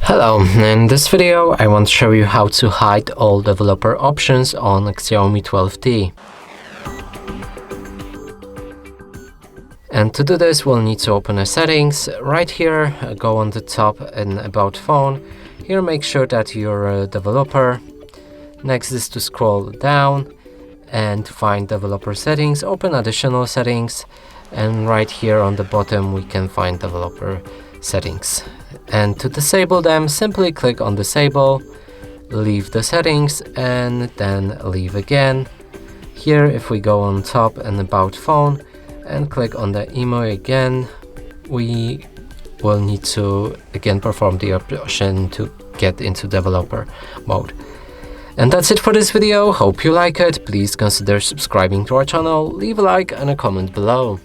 Hello, in this video I want to show you how to hide all developer options on XIAOMI 12T. And to do this we'll need to open a settings. Right here, go on the top in About Phone. Here make sure that you're a developer. Next is to scroll down and find developer settings, open additional settings, and right here on the bottom we can find developer settings. And to disable them, simply click on disable, leave the settings, and then leave again. Here, if we go on top and About Phone and click on the email again, we will need to again perform the option to get into developer mode. And that's it for this video. Hope you like it. Please consider subscribing to our channel, leave a like and a comment below.